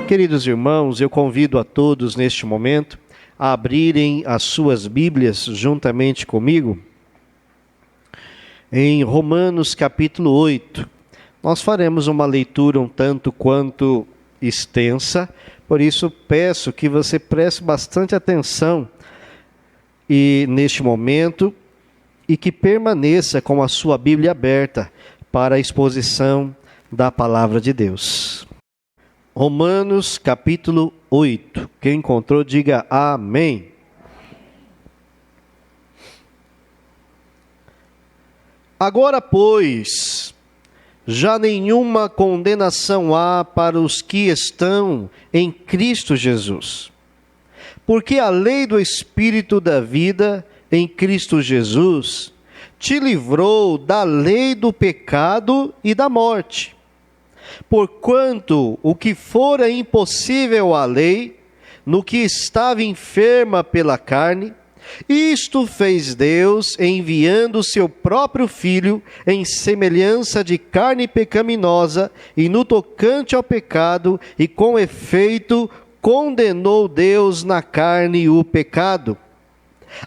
Queridos irmãos, eu convido a todos neste momento a abrirem as suas Bíblias juntamente comigo em Romanos capítulo 8. Nós faremos uma leitura um tanto quanto extensa, por isso peço que você preste bastante atenção neste momento e que permaneça com a sua Bíblia aberta para a exposição da Palavra de Deus. Romanos capítulo 8. Quem encontrou, diga amém. Agora, pois, já nenhuma condenação há para os que estão em Cristo Jesus. Porque a lei do Espírito da vida em Cristo Jesus te livrou da lei do pecado e da morte. Porquanto o que fora impossível à lei, no que estava enferma pela carne, isto fez Deus, enviando o seu próprio Filho em semelhança de carne pecaminosa, e no tocante ao pecado, e com efeito condenou Deus na carne o pecado,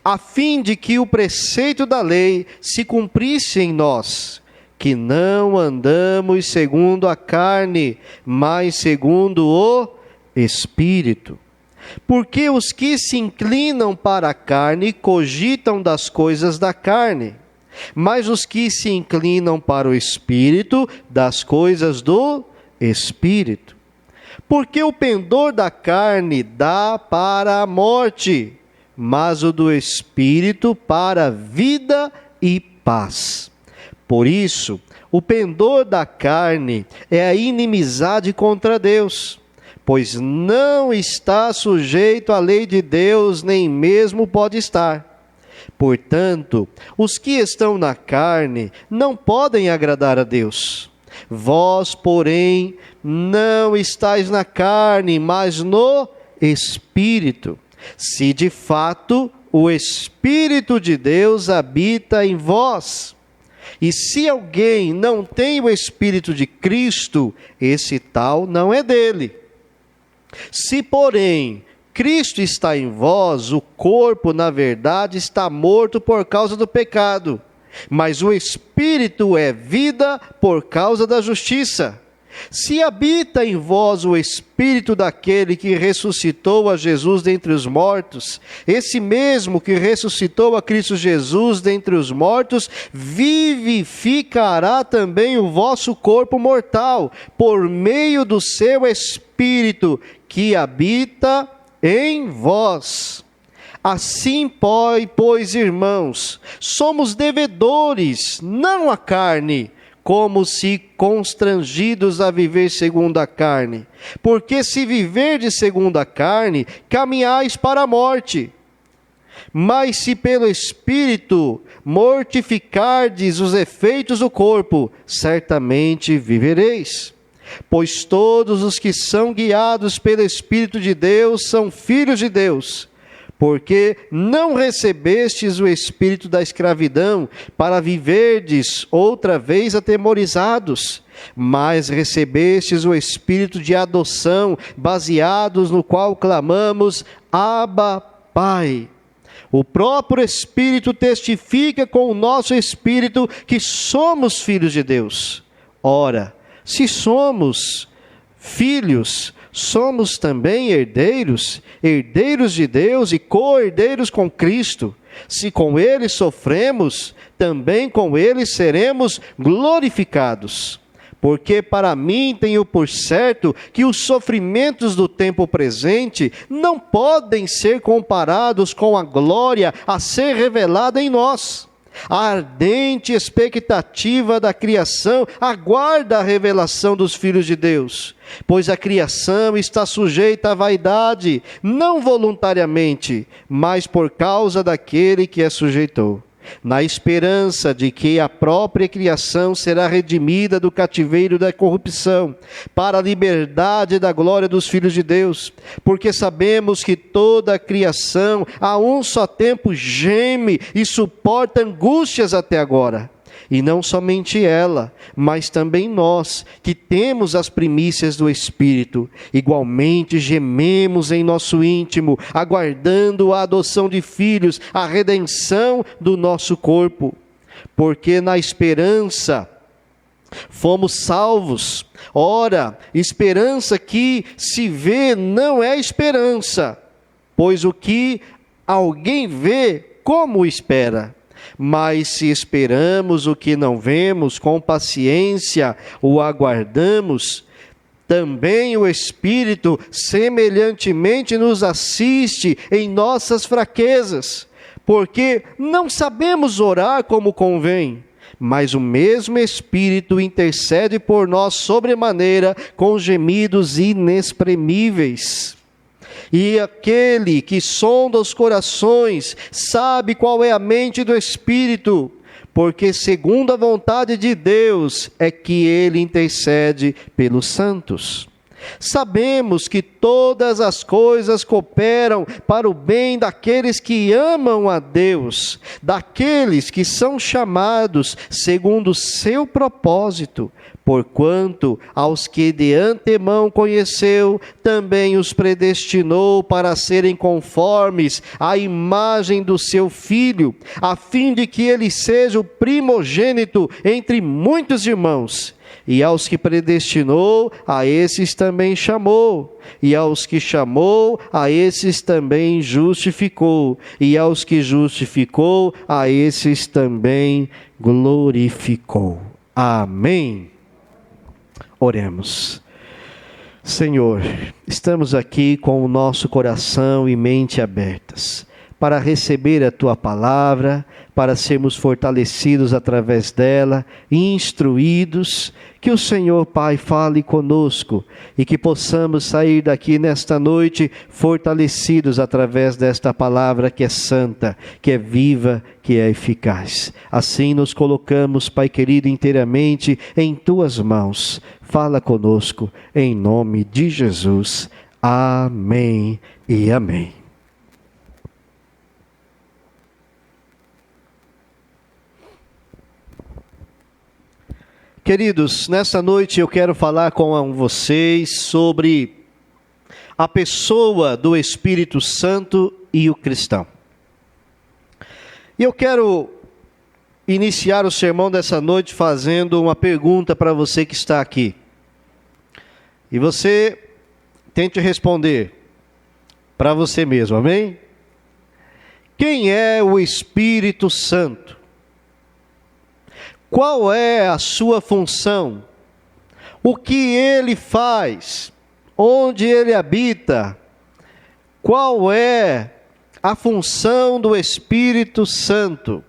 a fim de que o preceito da lei se cumprisse em nós, que não andamos segundo a carne, mas segundo o Espírito. Porque os que se inclinam para a carne cogitam das coisas da carne, mas os que se inclinam para o Espírito, das coisas do Espírito. Porque o pendor da carne dá para a morte, mas o do Espírito para a vida e paz. Por isso, o pendor da carne é a inimizade contra Deus, pois não está sujeito à lei de Deus, nem mesmo pode estar. Portanto, os que estão na carne não podem agradar a Deus. Vós, porém, não estáis na carne, mas no Espírito, se de fato o Espírito de Deus habita em vós. E se alguém não tem o Espírito de Cristo, esse tal não é dele. Se, porém, Cristo está em vós, o corpo, na verdade, está morto por causa do pecado, mas o Espírito é vida por causa da justiça. Se habita em vós o Espírito daquele que ressuscitou a Jesus dentre os mortos, esse mesmo que ressuscitou a Cristo Jesus dentre os mortos, vivificará também o vosso corpo mortal, por meio do seu Espírito que habita em vós. Assim, pois, irmãos, somos devedores, não à carne, como se constrangidos a viver segundo a carne. Porque se viverdes segundo a carne, caminhais para a morte. Mas se pelo Espírito mortificardes os efeitos do corpo, certamente vivereis. Pois todos os que são guiados pelo Espírito de Deus são filhos de Deus. Porque não recebestes o espírito da escravidão para viverdes outra vez atemorizados, mas recebestes o espírito de adoção, baseados no qual clamamos, Abba, Pai. O próprio Espírito testifica com o nosso espírito que somos filhos de Deus. Ora, se somos filhos, somos também herdeiros, herdeiros de Deus e co-herdeiros com Cristo. Se com Ele sofremos, também com Ele seremos glorificados. Porque para mim tenho por certo que os sofrimentos do tempo presente não podem ser comparados com a glória a ser revelada em nós. A ardente expectativa da criação aguarda a revelação dos filhos de Deus, pois a criação está sujeita à vaidade, não voluntariamente, mas por causa daquele que a sujeitou, na esperança de que a própria criação será redimida do cativeiro da corrupção, para a liberdade da glória dos filhos de Deus, porque sabemos que toda a criação a um só tempo geme e suporta angústias até agora. E não somente ela, mas também nós, que temos as primícias do Espírito, igualmente gememos em nosso íntimo, aguardando a adoção de filhos, a redenção do nosso corpo. Porque na esperança fomos salvos. Ora, esperança que se vê não é esperança, pois o que alguém vê, como espera? Mas se esperamos o que não vemos, com paciência o aguardamos, também o Espírito semelhantemente nos assiste em nossas fraquezas, porque não sabemos orar como convém, mas o mesmo Espírito intercede por nós sobremaneira com gemidos inexprimíveis. E aquele que sonda os corações sabe qual é a mente do Espírito, porque segundo a vontade de Deus é que ele intercede pelos santos. Sabemos que todas as coisas cooperam para o bem daqueles que amam a Deus, daqueles que são chamados segundo o seu propósito. Porquanto aos que de antemão conheceu, também os predestinou para serem conformes à imagem do seu Filho, a fim de que ele seja o primogênito entre muitos irmãos. E aos que predestinou, a esses também chamou. E aos que chamou, a esses também justificou. E aos que justificou, a esses também glorificou. Amém. Oremos. Senhor, estamos aqui com o nosso coração e mente abertas para receber a Tua palavra, para sermos fortalecidos através dela, instruídos. Que o Senhor, Pai, fale conosco e que possamos sair daqui nesta noite fortalecidos através desta palavra que é santa, que é viva, que é eficaz. Assim nos colocamos, Pai querido, inteiramente em Tuas mãos. Fala conosco, em nome de Jesus. Amém e amém. Queridos, nesta noite eu quero falar com vocês sobre a pessoa do Espírito Santo e o cristão. E eu quero iniciar o sermão dessa noite fazendo uma pergunta para você que está aqui. E você tente responder para você mesmo, amém? Quem é o Espírito Santo? Qual é a sua função? O que ele faz? Onde ele habita? Qual é a função do Espírito Santo?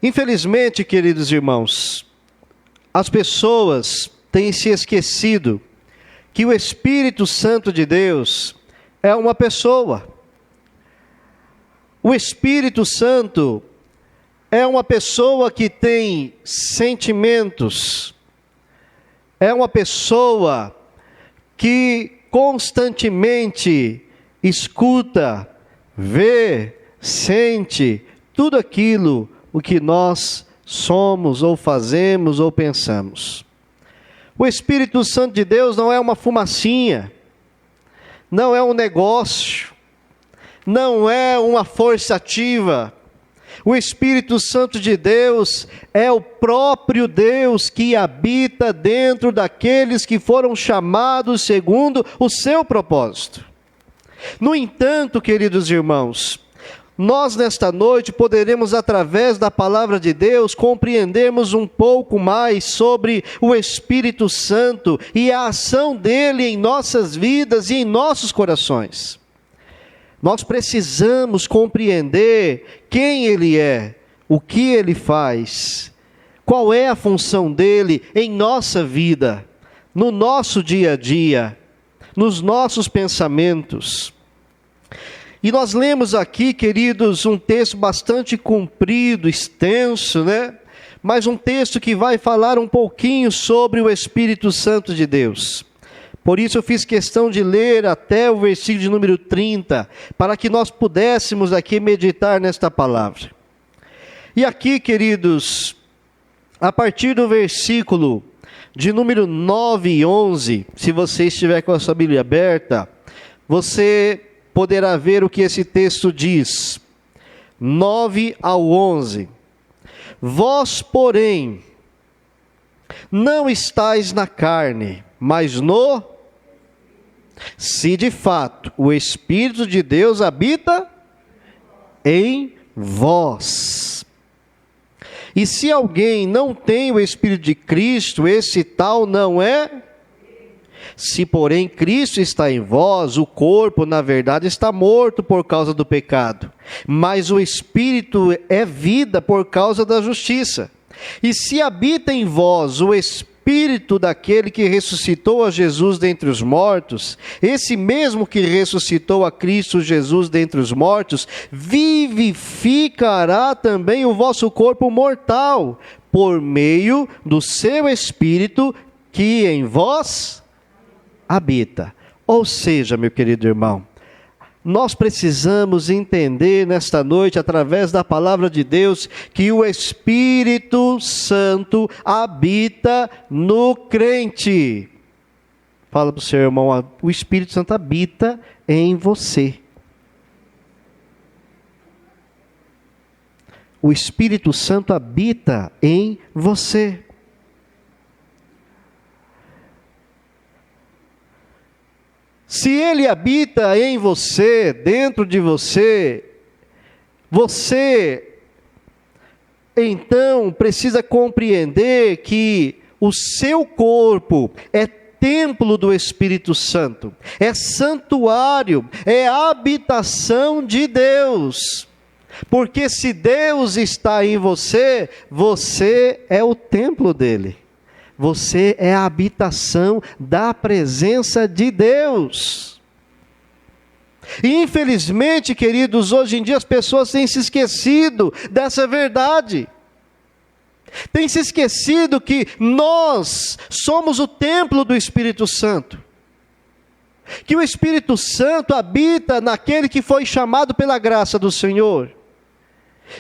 Infelizmente, queridos irmãos, as pessoas têm se esquecido que o Espírito Santo de Deus é uma pessoa. O Espírito Santo é uma pessoa que tem sentimentos, é uma pessoa que constantemente escuta, vê, sente tudo aquilo o que nós somos ou fazemos ou pensamos. O Espírito Santo de Deus não é uma fumacinha, não é um negócio, não é uma força ativa. O Espírito Santo de Deus é o próprio Deus que habita dentro daqueles que foram chamados segundo o seu propósito. No entanto, queridos irmãos, nós nesta noite poderemos, através da palavra de Deus, compreendermos um pouco mais sobre o Espírito Santo e a ação dele em nossas vidas e em nossos corações. Nós precisamos compreender quem ele é, o que ele faz, qual é a função dele em nossa vida, no nosso dia a dia, nos nossos pensamentos. E nós lemos aqui, queridos, um texto bastante comprido, extenso, né? Mas um texto que vai falar um pouquinho sobre o Espírito Santo de Deus. Por isso eu fiz questão de ler até o versículo de número 30, para que nós pudéssemos aqui meditar nesta palavra. E aqui, queridos, a partir do versículo de número 9 e 11, se você estiver com a sua Bíblia aberta, você poderá ver o que esse texto diz. 9 ao 11. Vós, porém, não estáis na carne, mas no... Se de fato o Espírito de Deus habita em vós. E se alguém não tem o Espírito de Cristo, esse tal não é. Se porém Cristo está em vós, o corpo na verdade está morto por causa do pecado, mas o Espírito é vida por causa da justiça. E se habita em vós o Espírito daquele que ressuscitou a Jesus dentre os mortos, esse mesmo que ressuscitou a Cristo Jesus dentre os mortos, vivificará também o vosso corpo mortal, por meio do seu Espírito que em vós habita. Ou seja, meu querido irmão, nós precisamos entender nesta noite, através da palavra de Deus, que o Espírito Santo habita no crente. Fala para o seu irmão, o Espírito Santo habita em você. O Espírito Santo habita em você. Se Ele habita em você, dentro de você, você então precisa compreender que o seu corpo é templo do Espírito Santo, é santuário, é habitação de Deus. Porque se Deus está em você, você é o templo dele. Você é a habitação da presença de Deus. E infelizmente, queridos, hoje em dia as pessoas têm se esquecido dessa verdade. Têm se esquecido que nós somos o templo do Espírito Santo. Que o Espírito Santo habita naquele que foi chamado pela graça do Senhor.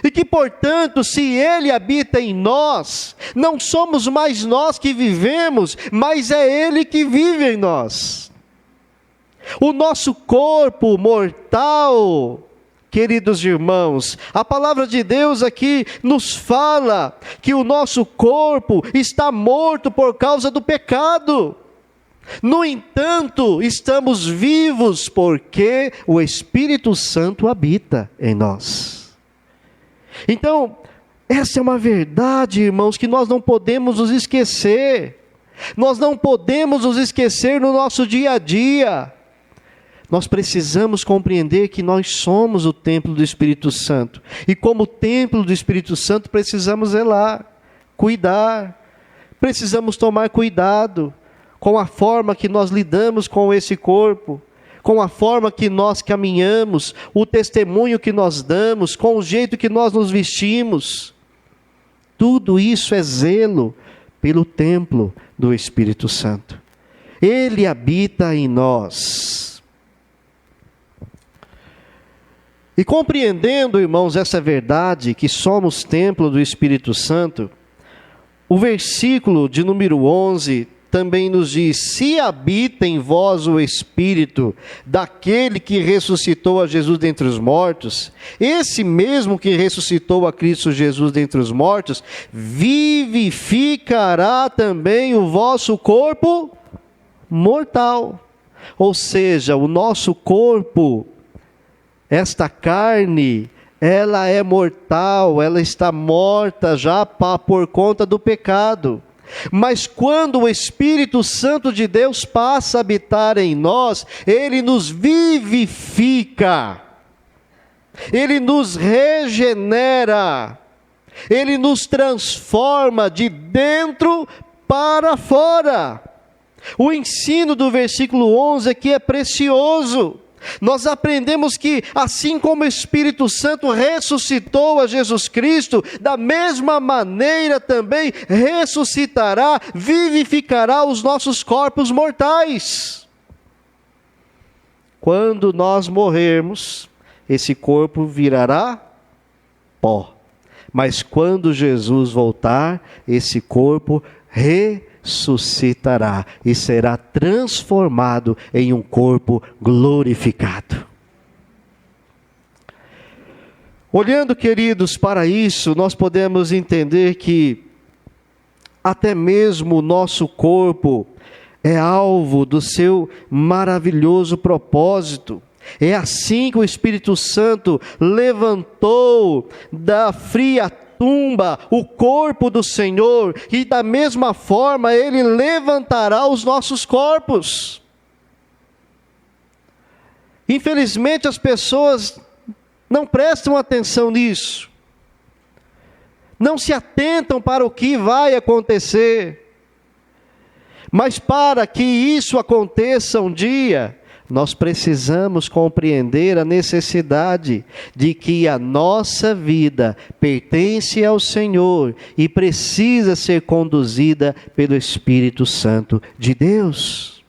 E que, portanto, se Ele habita em nós, não somos mais nós que vivemos, mas é Ele que vive em nós. O nosso corpo mortal, queridos irmãos, a palavra de Deus aqui nos fala que o nosso corpo está morto por causa do pecado. No entanto, estamos vivos porque o Espírito Santo habita em nós. Então, essa é uma verdade, irmãos, que nós não podemos nos esquecer. Nós não podemos nos esquecer no nosso dia a dia. Nós precisamos compreender que nós somos o templo do Espírito Santo. E como templo do Espírito Santo, precisamos zelar, cuidar. Precisamos tomar cuidado com a forma que nós lidamos com esse corpo, com a forma que nós caminhamos, o testemunho que nós damos, com o jeito que nós nos vestimos. Tudo isso é zelo pelo templo do Espírito Santo. Ele habita em nós. E compreendendo, irmãos, essa verdade, que somos templo do Espírito Santo, o versículo de número 11 também nos diz: se habita em vós o Espírito daquele que ressuscitou a Jesus dentre os mortos, esse mesmo que ressuscitou a Cristo Jesus dentre os mortos, vivificará também o vosso corpo mortal. Ou seja, o nosso corpo, esta carne, ela é mortal, ela está morta já por conta do pecado. Mas quando o Espírito Santo de Deus passa a habitar em nós, Ele nos vivifica, Ele nos regenera, Ele nos transforma de dentro para fora. O ensino do versículo 11 aqui é precioso. Nós aprendemos que, assim como o Espírito Santo ressuscitou a Jesus Cristo, da mesma maneira também ressuscitará, vivificará os nossos corpos mortais. Quando nós morrermos, esse corpo virará pó. Mas quando Jesus voltar, esse corpo ressuscitará e será transformado em um corpo glorificado. Olhando, queridos, para isso, nós podemos entender que até mesmo o nosso corpo é alvo do seu maravilhoso propósito. É assim que o Espírito Santo levantou da fria tumba o corpo do Senhor, e da mesma forma Ele levantará os nossos corpos. Infelizmente as pessoas não prestam atenção nisso, não se atentam para o que vai acontecer. Mas para que isso aconteça um dia, nós precisamos compreender a necessidade de que a nossa vida pertence ao Senhor e precisa ser conduzida pelo Espírito Santo de Deus.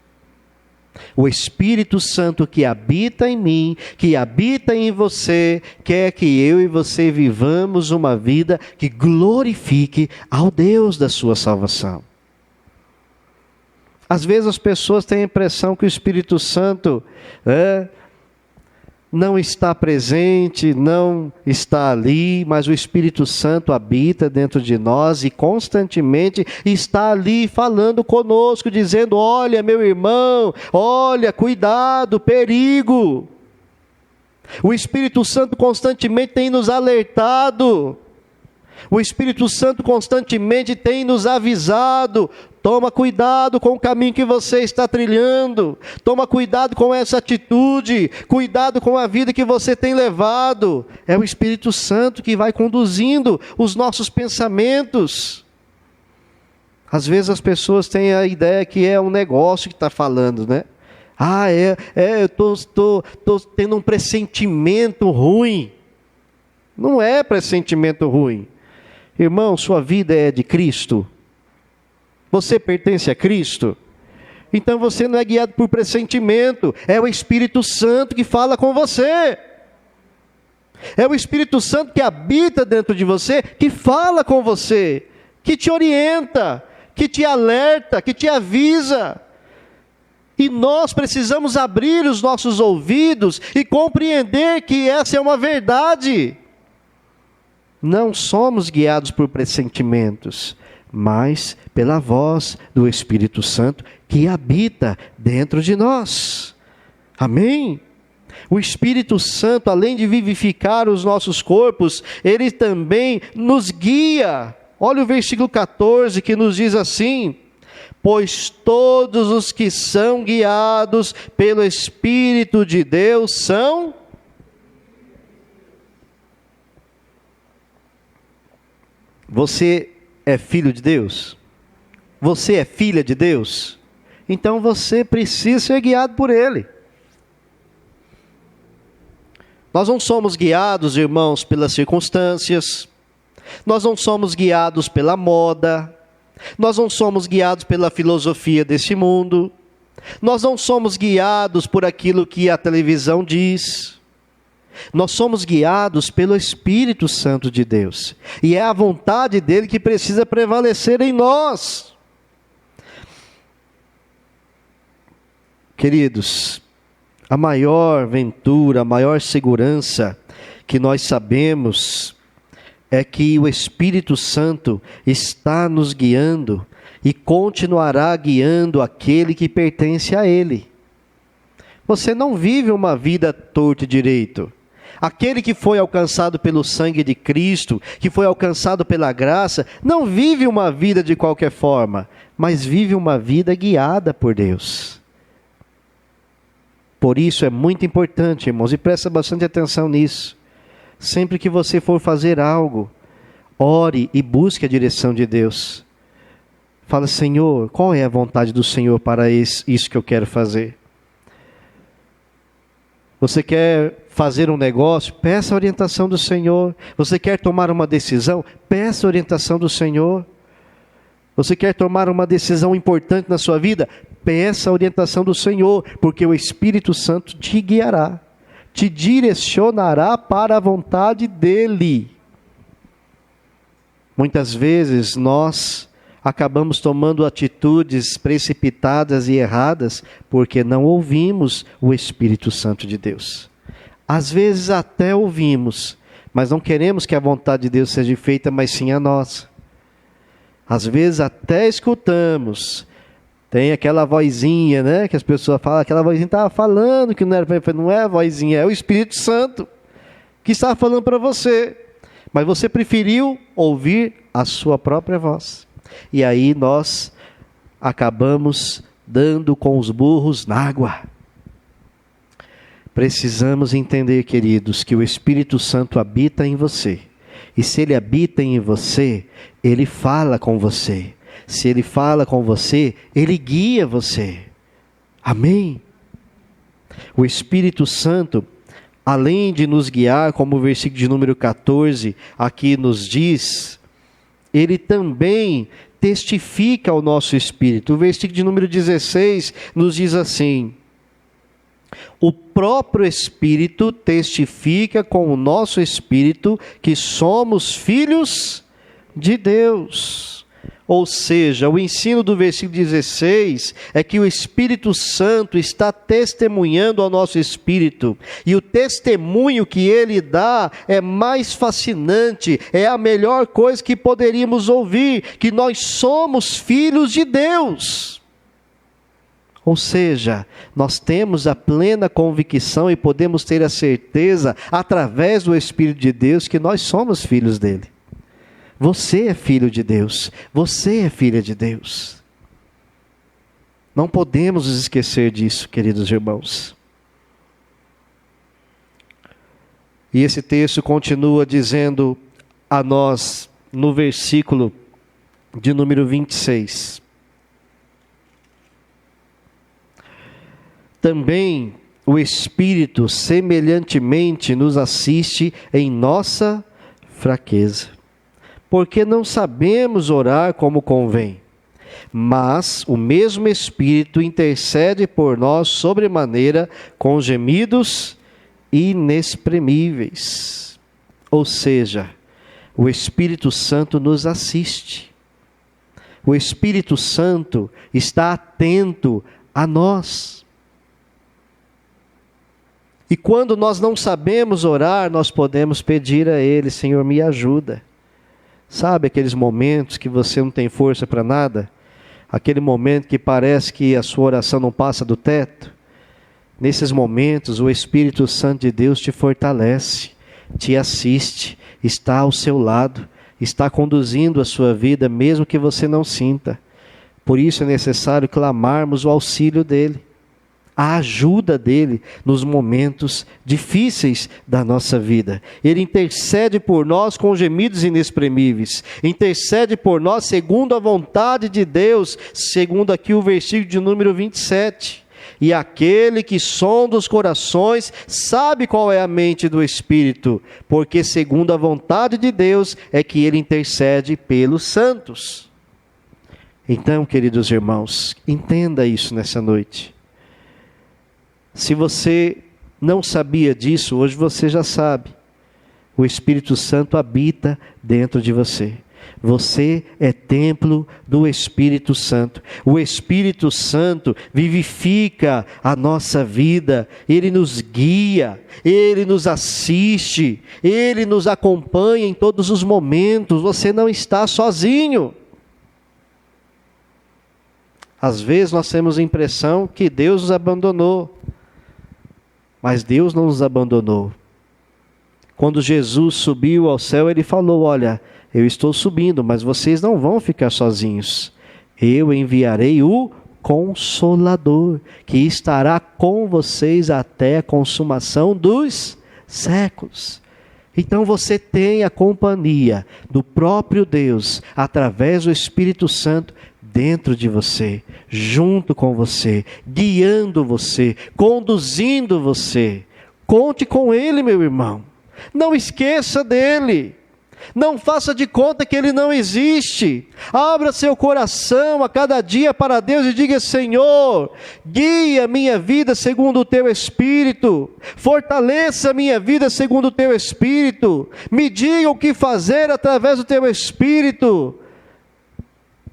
O Espírito Santo que habita em mim, que habita em você, quer que eu e você vivamos uma vida que glorifique ao Deus da sua salvação. Às vezes as pessoas têm a impressão que o Espírito Santo não está presente, não está ali, mas o Espírito Santo habita dentro de nós e constantemente está ali falando conosco, dizendo: olha, meu irmão, olha, cuidado, perigo. O Espírito Santo constantemente tem nos alertado. O Espírito Santo constantemente tem nos avisado: toma cuidado com o caminho que você está trilhando, toma cuidado com essa atitude, cuidado com a vida que você tem levado. É o Espírito Santo que vai conduzindo os nossos pensamentos. Às vezes as pessoas têm a ideia que é um negócio que está falando, né? Eu estou tendo um pressentimento ruim. Não é pressentimento ruim. Irmão, sua vida é de Cristo. Você pertence a Cristo. Então você não é guiado por pressentimento. É o Espírito Santo que fala com você. É o Espírito Santo que habita dentro de você, que fala com você, que te orienta, que te alerta, que te avisa. E nós precisamos abrir os nossos ouvidos e compreender que essa é uma verdade. Não somos guiados por pressentimentos, mas pela voz do Espírito Santo que habita dentro de nós. Amém? O Espírito Santo, além de vivificar os nossos corpos, ele também nos guia. Olha o versículo 14 que nos diz assim: pois todos os que são guiados pelo Espírito de Deus são... Você é filho de Deus? Você é filha de Deus? Então você precisa ser guiado por Ele. Nós não somos guiados, irmãos, pelas circunstâncias. Nós não somos guiados pela moda. Nós não somos guiados pela filosofia deste mundo. Nós não somos guiados por aquilo que a televisão diz. Nós somos guiados pelo Espírito Santo de Deus. E é a vontade dele que precisa prevalecer em nós. Queridos, a maior ventura, a maior segurança que nós sabemos é que o Espírito Santo está nos guiando e continuará guiando aquele que pertence a Ele. Você não vive uma vida torta e direito. Aquele que foi alcançado pelo sangue de Cristo, que foi alcançado pela graça, não vive uma vida de qualquer forma, mas vive uma vida guiada por Deus. Por isso é muito importante, irmãos, e presta bastante atenção nisso. Sempre que você for fazer algo, ore e busque a direção de Deus. Fala: Senhor, qual é a vontade do Senhor para isso que eu quero fazer? Você quer fazer um negócio? Peça a orientação do Senhor. Você quer tomar uma decisão? Peça a orientação do Senhor. Você quer tomar uma decisão importante na sua vida? Peça a orientação do Senhor, porque o Espírito Santo te guiará, te direcionará para a vontade dEle. Muitas vezes nós acabamos tomando atitudes precipitadas e erradas porque não ouvimos o Espírito Santo de Deus. Às vezes até ouvimos, mas não queremos que a vontade de Deus seja feita, mas sim a nossa. Às vezes até escutamos, tem aquela vozinha, né, que as pessoas falam, aquela vozinha estava falando que não era, não é a vozinha, é o Espírito Santo que estava falando para você, mas você preferiu ouvir a sua própria voz. E aí nós acabamos dando com os burros na água. Precisamos entender, queridos, que o Espírito Santo habita em você. E se ele habita em você, ele fala com você. Se ele fala com você, ele guia você. Amém? O Espírito Santo, além de nos guiar, como o versículo de número 14 aqui nos diz, ele também testifica ao nosso espírito. O versículo de número 16 nos diz assim: o próprio Espírito testifica com o nosso espírito que somos filhos de Deus. Ou seja, o ensino do versículo 16 é que o Espírito Santo está testemunhando ao nosso espírito, e o testemunho que ele dá é mais fascinante, é a melhor coisa que poderíamos ouvir, que nós somos filhos de Deus. Ou seja, nós temos a plena convicção e podemos ter a certeza, através do Espírito de Deus, que nós somos filhos dele. Você é filho de Deus, você é filha de Deus. Não podemos nos esquecer disso, queridos irmãos. E esse texto continua dizendo a nós, no versículo de número 26. Também o Espírito semelhantemente nos assiste em nossa fraqueza, porque não sabemos orar como convém, mas o mesmo Espírito intercede por nós sobremaneira com gemidos inexprimíveis. Ou seja, o Espírito Santo nos assiste. O Espírito Santo está atento a nós. E quando nós não sabemos orar, nós podemos pedir a Ele: Senhor, me ajuda. Sabe aqueles momentos que você não tem força para nada? Aquele momento que parece que a sua oração não passa do teto? Nesses momentos, o Espírito Santo de Deus te fortalece, te assiste, está ao seu lado, está conduzindo a sua vida, mesmo que você não sinta. Por isso é necessário clamarmos o auxílio dEle, a ajuda dEle nos momentos difíceis da nossa vida. Ele intercede por nós com gemidos inexprimíveis, intercede por nós segundo a vontade de Deus, segundo aqui o versículo de número 27. E aquele que sonda os corações sabe qual é a mente do Espírito, porque segundo a vontade de Deus é que Ele intercede pelos santos. Então, queridos irmãos, entenda isso nessa noite. Se você não sabia disso, hoje você já sabe. O Espírito Santo habita dentro de você. Você é templo do Espírito Santo. O Espírito Santo vivifica a nossa vida. Ele nos guia, Ele nos assiste, Ele nos acompanha em todos os momentos. Você não está sozinho. Às vezes nós temos a impressão que Deus nos abandonou. Mas Deus não nos abandonou. Quando Jesus subiu ao céu, Ele falou: olha, eu estou subindo, mas vocês não vão ficar sozinhos. Eu enviarei o Consolador, que estará com vocês até a consumação dos séculos. Então você tem a companhia do próprio Deus, através do Espírito Santo, dentro de você, junto com você, guiando você, conduzindo você. Conte com Ele, meu irmão. Não esqueça dEle. Não faça de conta que Ele não existe. Abra seu coração a cada dia para Deus e diga: Senhor, guia minha vida segundo o Teu Espírito. Fortaleça minha vida segundo o Teu Espírito. Me diga o que fazer através do Teu Espírito.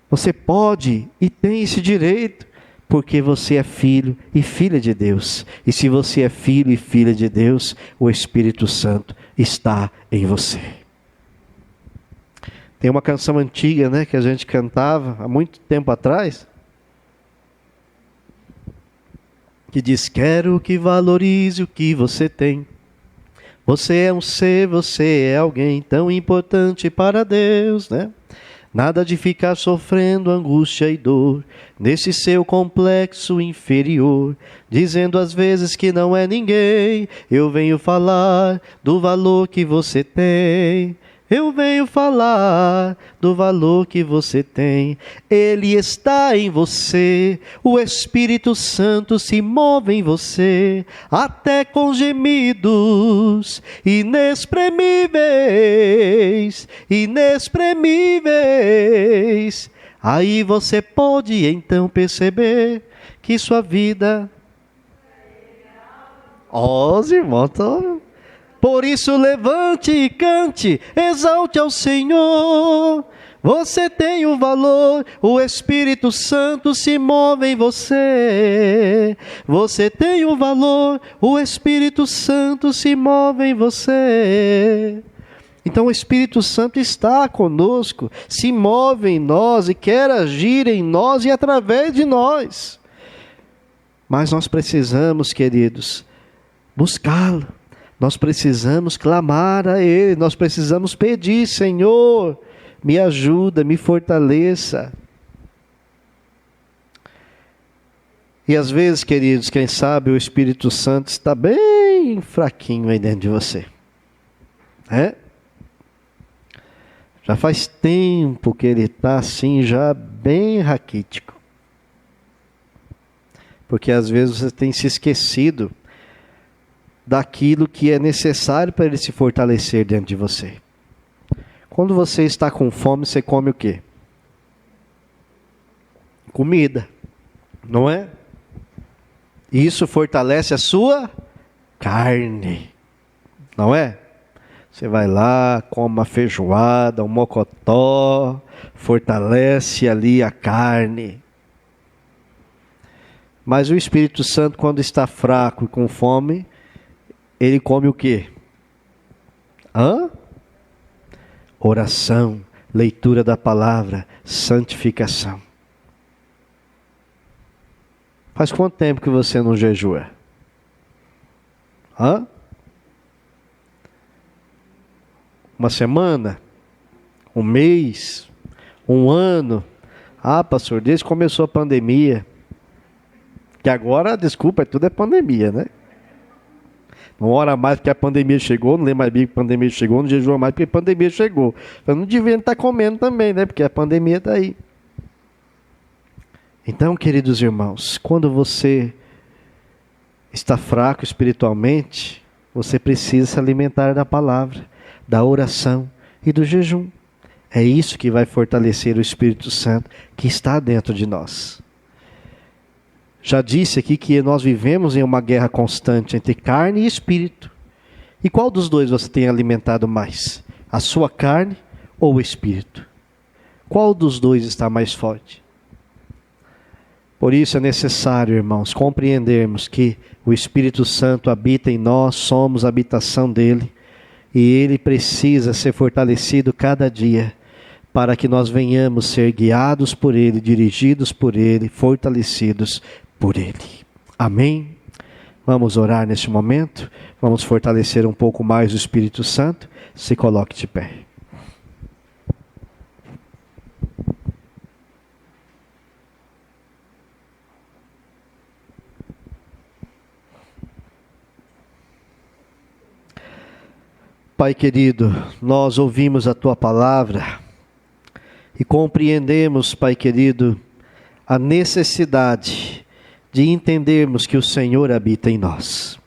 Você pode e tem esse direito, porque você é filho e filha de Deus. E se você é filho e filha de Deus, o Espírito Santo está em você. Tem uma canção antiga, né, que a gente cantava há muito tempo atrás, que diz: quero que valorize o que você tem. Você é um ser, você é alguém tão importante para Deus, né? Nada de ficar sofrendo angústia e dor nesse seu complexo inferior, dizendo às vezes que não é ninguém. Eu venho falar do valor que você tem. Eu venho falar do valor que você tem. Ele está em você, o Espírito Santo se move em você, até com gemidos inexprimíveis, inexprimíveis. Aí você pode então perceber que sua vida... Os irmãos estão... Por isso levante e cante, exalte ao Senhor. Você tem o valor, o Espírito Santo se move em você. Você tem o valor, o Espírito Santo se move em você. Então o Espírito Santo está conosco, se move em nós e quer agir em nós e através de nós. Mas nós precisamos, queridos, buscá-lo. Nós precisamos clamar a Ele, nós precisamos pedir: Senhor, me ajuda, me fortaleça. E às vezes, queridos, quem sabe o Espírito Santo está bem fraquinho aí dentro de você. Já faz tempo que ele está assim, já bem raquítico. Porque às vezes você tem se esquecido daquilo que é necessário para ele se fortalecer dentro de você. Quando você está com fome, você come o quê? Comida, não é? Isso fortalece a sua carne, não é? Você vai lá, come uma feijoada, um mocotó, fortalece ali a carne. Mas o Espírito Santo, quando está fraco e com fome, ele come o quê? Oração, leitura da palavra, santificação. Faz quanto tempo que você não jejua? Uma semana? Um mês? Um ano? Pastor, desde que começou a pandemia. Que agora, desculpa, tudo é pandemia, né? Não ora mais porque a pandemia chegou, não lê mais Bíblia porque a pandemia chegou, não jejua mais porque a pandemia chegou. Eu não devia estar comendo também, né? Porque a pandemia está aí. Então, queridos irmãos, quando você está fraco espiritualmente, você precisa se alimentar da palavra, da oração e do jejum. É isso que vai fortalecer o Espírito Santo que está dentro de nós. Já disse aqui que nós vivemos em uma guerra constante entre carne e espírito. E qual dos dois você tem alimentado mais? A sua carne ou o espírito? Qual dos dois está mais forte? Por isso é necessário, irmãos, compreendermos que o Espírito Santo habita em nós, somos a habitação dele, e ele precisa ser fortalecido cada dia, para que nós venhamos ser guiados por ele, dirigidos por ele, fortalecidos por ele. Amém? Vamos orar neste momento, vamos fortalecer um pouco mais o Espírito Santo. Se coloque de pé. Pai querido, nós ouvimos a Tua palavra e compreendemos, Pai querido, a necessidade de entendermos que o Senhor habita em nós,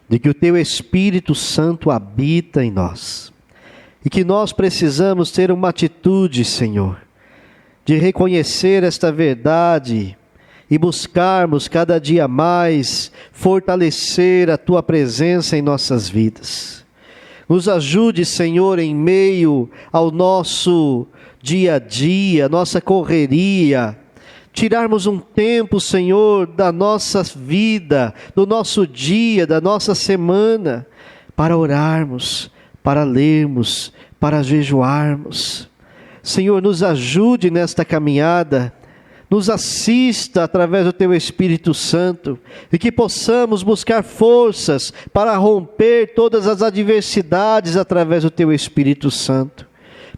de que o Teu Espírito Santo habita em nós. e que nós precisamos ter uma atitude, Senhor, de reconhecer esta verdade e buscarmos cada dia mais fortalecer a Tua presença em nossas vidas. Nos ajude, Senhor, em meio ao nosso dia a dia, nossa correria, tirarmos um tempo, Senhor, da nossa vida, do nosso dia, da nossa semana, para orarmos, para lermos, para jejuarmos. Senhor, nos ajude nesta caminhada, nos assista através do Teu Espírito Santo, e que possamos buscar forças para romper todas as adversidades através do Teu Espírito Santo.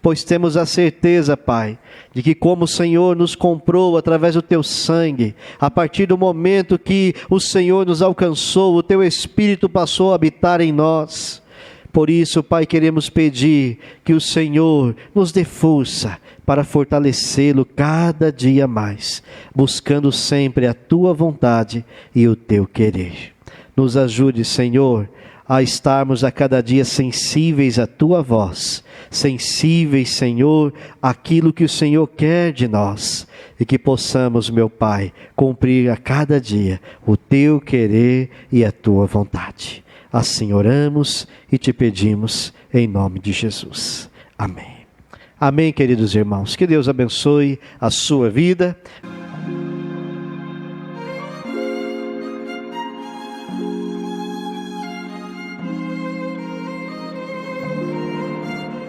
Pois temos a certeza, Pai, de que como o Senhor nos comprou através do Teu sangue, a partir do momento que o Senhor nos alcançou, o Teu Espírito passou a habitar em nós. Por isso, Pai, queremos pedir que o Senhor nos dê força para fortalecê-lo cada dia mais, buscando sempre a Tua vontade e o Teu querer. Nos ajude, Senhor, a estarmos a cada dia sensíveis à Tua voz, sensíveis, Senhor, àquilo que o Senhor quer de nós, e que possamos, meu Pai, cumprir a cada dia o Teu querer e a Tua vontade. Assim oramos e te pedimos em nome de Jesus. Amém. Amém, queridos irmãos. Que Deus abençoe a sua vida.